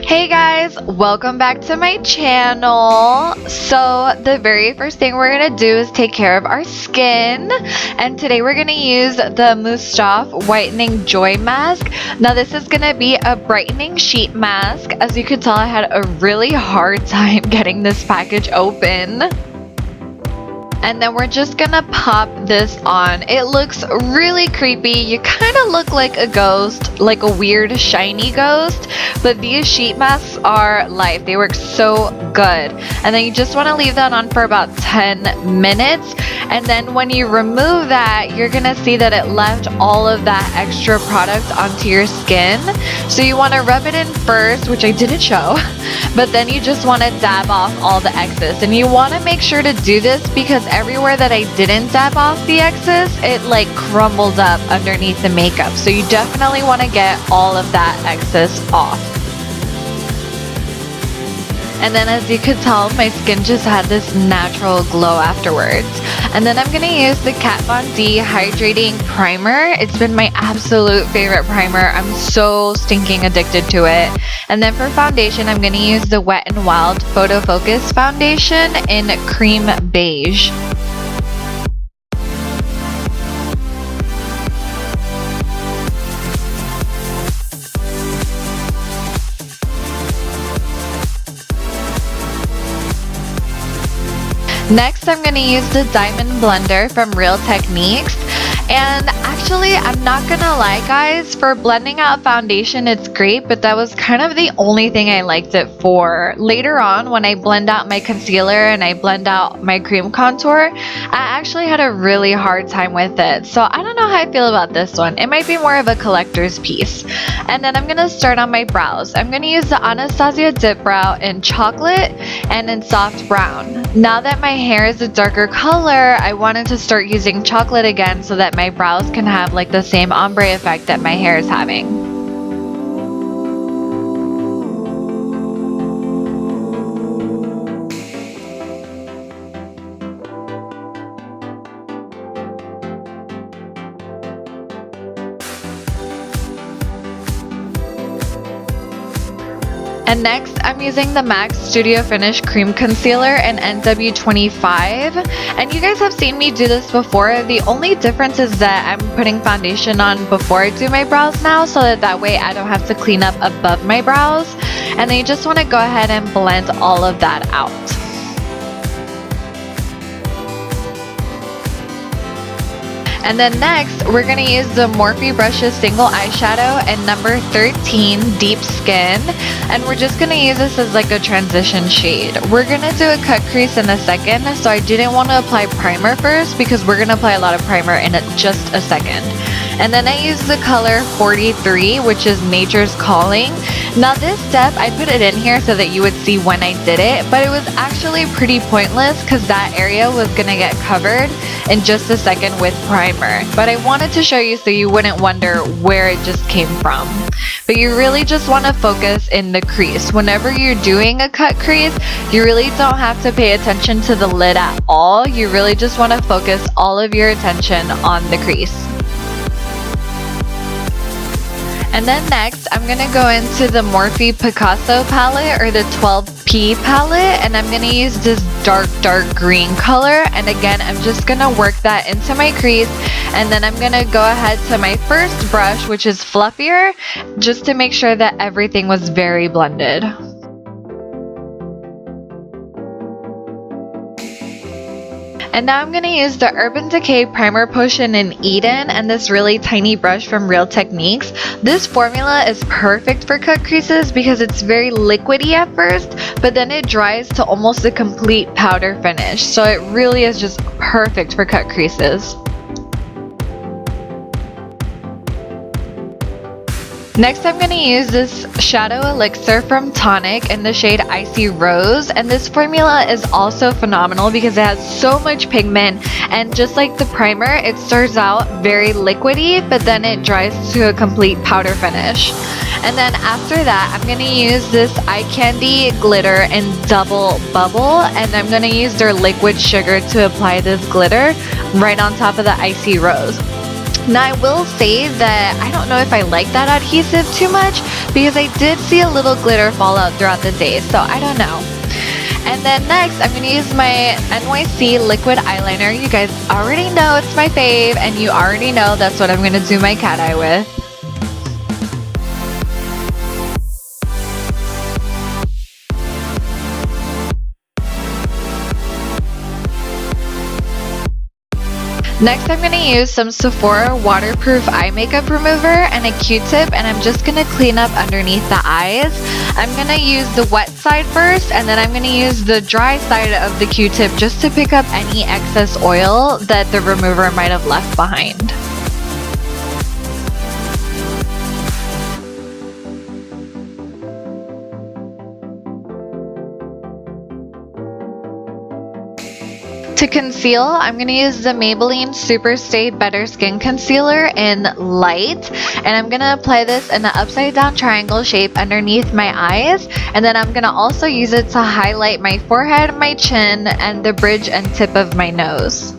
Hey guys, welcome back to my channel. So the very first thing we're gonna do is take care of our skin, and today we're gonna use the Mustaev Whitening Joy mask. Now this is gonna be a brightening sheet mask. As you can tell, I had a really hard time getting this package open. And then we're just gonna pop this on. It looks really creepy. You kind of look like a ghost, like a weird shiny ghost, but these sheet masks are life. They work so good. And then you just want to leave that on for about 10 minutes. And then when you remove that, you're gonna see that it left all of that extra product onto your skin. So you want to rub it in first, which I didn't show, but then you just want to dab off all the excess. And you want to make sure to do this because everywhere that I didn't dab off the excess, it like crumbled up underneath the makeup. So you definitely want to get all of that excess off. And then as you could tell, my skin just had this natural glow afterwards. And then I'm going to use the Kat Von D Hydrating Primer. It's been my absolute favorite primer. I'm so stinking addicted to it. And then for foundation, I'm going to use the Wet n Wild Photo Focus Foundation in Creme Beige. Next, I'm going to use the Diamond Blender from Real Techniques. And actually, I'm not going to lie guys, for blending out foundation, it's great, but that was kind of the only thing I liked it for. Later on, when I blend out my concealer and I blend out my cream contour, I actually had a really hard time with it. So I don't know how I feel about this one. It might be more of a collector's piece. And then I'm going to start on my brows. I'm going to use the Anastasia Dipbrow in chocolate and in soft brown. Now that my hair is a darker color, I wanted to start using chocolate again so that my brows can have like the same ombre effect that my hair is having. And next, I'm using the MAC Studio Finish Cream Concealer in NW25. And you guys have seen me do this before. The only difference is that I'm putting foundation on before I do my brows now, so that way I don't have to clean up above my brows. And then you just want to go ahead and blend all of that out. And then next, we're going to use the Morphe Brushes Single Eyeshadow in number 13, Deep Skin. And we're just going to use this as like a transition shade. We're going to do a cut crease in a second, so I didn't want to apply primer first because we're going to apply a lot of primer in just a second. And then I use the color 43, which is Nature's Calling. Now this step, I put it in here so that you would see when I did it, but it was actually pretty pointless because that area was going to get covered in just a second with primer. But I wanted to show you so you wouldn't wonder where it just came from. But you really just want to focus in the crease. Whenever you're doing a cut crease, you really don't have to pay attention to the lid at all. You really just want to focus all of your attention on the crease. And then next, I'm going to go into the Morphe Picasso palette, or the 12P palette, and I'm going to use this dark green color. And again, I'm just going to work that into my crease, and then I'm going to go ahead to my first brush, which is fluffier, just to make sure that everything was very blended. And now I'm going to use the Urban Decay Primer Potion in Eden and this really tiny brush from Real Techniques. This formula is perfect for cut creases because it's very liquidy at first, but then it dries to almost a complete powder finish. So it really is just perfect for cut creases. Next, I'm going to use this shadow elixir from Tonik in the shade Icey Rose, and this formula is also phenomenal because it has so much pigment, and just like the primer, it starts out very liquidy, but then it dries to a complete powder finish. And then after that, I'm going to use this Kandy Glitter in Double Bubble, and I'm going to use their liquid sugar to apply this glitter right on top of the Icey Rose. Now I will say that I don't know if I like that adhesive too much because I did see a little glitter fall out throughout the day, so I don't know. And then next, I'm going to use my NYC Liquid eyeliner. You guys already know it's my fave, and you already know that's what I'm going to do my cat eye with. Next, I'm going to use some Sephora waterproof eye makeup remover and a Q-tip, and I'm just going to clean up underneath the eyes. I'm going to use the wet side first, and then I'm going to use the dry side of the Q-tip just to pick up any excess oil that the remover might have left behind. To conceal, I'm going to use the Maybelline Super Stay Better Skin Concealer in Light, and I'm going to apply this in an upside down triangle shape underneath my eyes, and then I'm going to also use it to highlight my forehead, my chin, and the bridge and tip of my nose.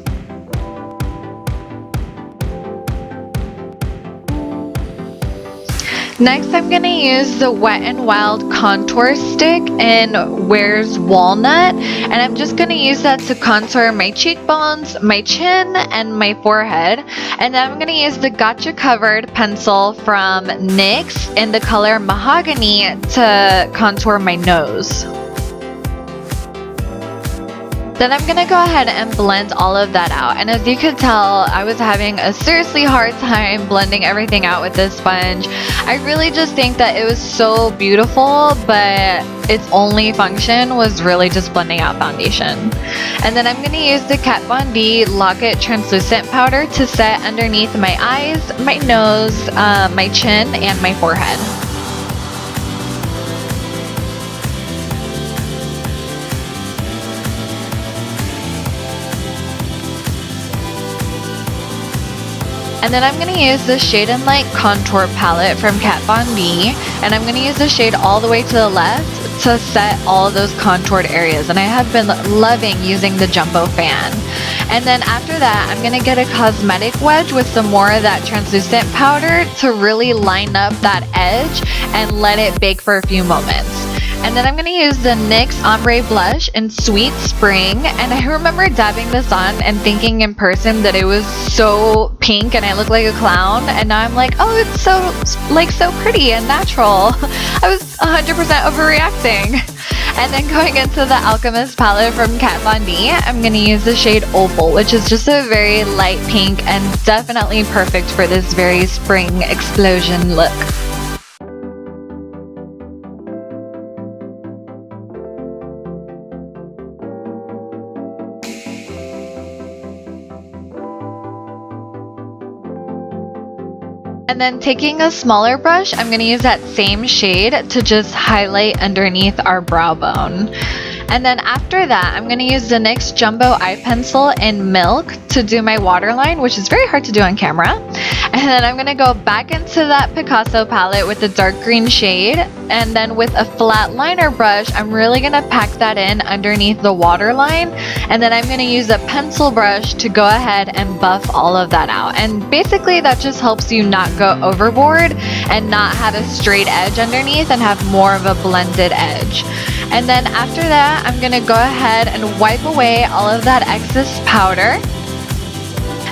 Next, I'm going to use the Wet n Wild Contour Stick in Where's Walnut, and I'm just going to use that to contour my cheekbones, my chin, and my forehead. And then I'm going to use the Gotcha Covered pencil from NYX in the color Mahogany to contour my nose. Then I'm going to go ahead and blend all of that out. And as you could tell, I was having a seriously hard time blending everything out with this sponge. I really just think that it was so beautiful, but its only function was really just blending out foundation. And then I'm going to use the Kat Von D Lock-It Translucent Powder to set underneath my eyes, my nose, my chin, and my forehead. And then I'm going to use the Shade and Light Contour Palette from Kat Von D, and I'm going to use the shade all the way to the left to set all of those contoured areas, and I have been loving using the Jumbo Fan. And then after that, I'm going to get a cosmetic wedge with some more of that translucent powder to really line up that edge and let it bake for a few moments. And then I'm going to use the NYX Ombre Blush in Sweet Spring, and I remember dabbing this on and thinking in person that it was so pink and I looked like a clown, and now I'm like, oh, it's so pretty and natural. I was 100% overreacting. And then going into the Alchemist palette from Kat Von D, I'm going to use the shade Opal, which is just a very light pink and definitely perfect for this very spring explosion look. And then taking a smaller brush, I'm going to use that same shade to just highlight underneath our brow bone. And then after that, I'm going to use the NYX Jumbo Eye Pencil in Milk to do my waterline, which is very hard to do on camera. And then I'm going to go back into that Picasso palette with the dark green shade. And then with a flat liner brush, I'm really going to pack that in underneath the waterline. And then I'm going to use a pencil brush to go ahead and buff all of that out. And basically that just helps you not go overboard and not have a straight edge underneath and have more of a blended edge. And then after that, I'm going to go ahead and wipe away all of that excess powder.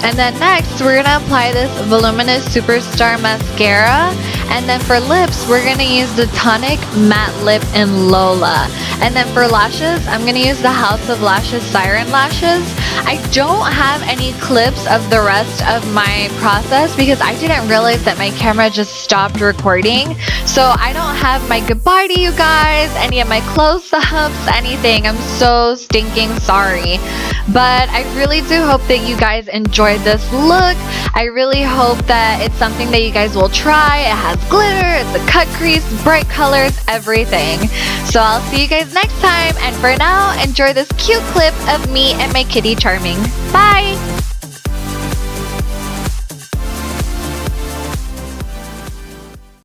And then next, we're going to apply this Voluminous Superstar Mascara. And then for lips, we're going to use the Tonik Matte Lip in Lola. And then for lashes, I'm going to use the House of Lashes Siren Lashes. I don't have any clips of the rest of my process because I didn't realize that my camera just stopped recording. So I don't have my goodbye to you guys, any of my close-ups, anything. I'm so stinking sorry. But I really do hope that you guys enjoyed this look. I really hope that it's something that you guys will try. It has glitter, it's a cut crease, bright colors, everything. So I'll see you guys next time, and for now, enjoy this cute clip of me and my kitty charming. Bye!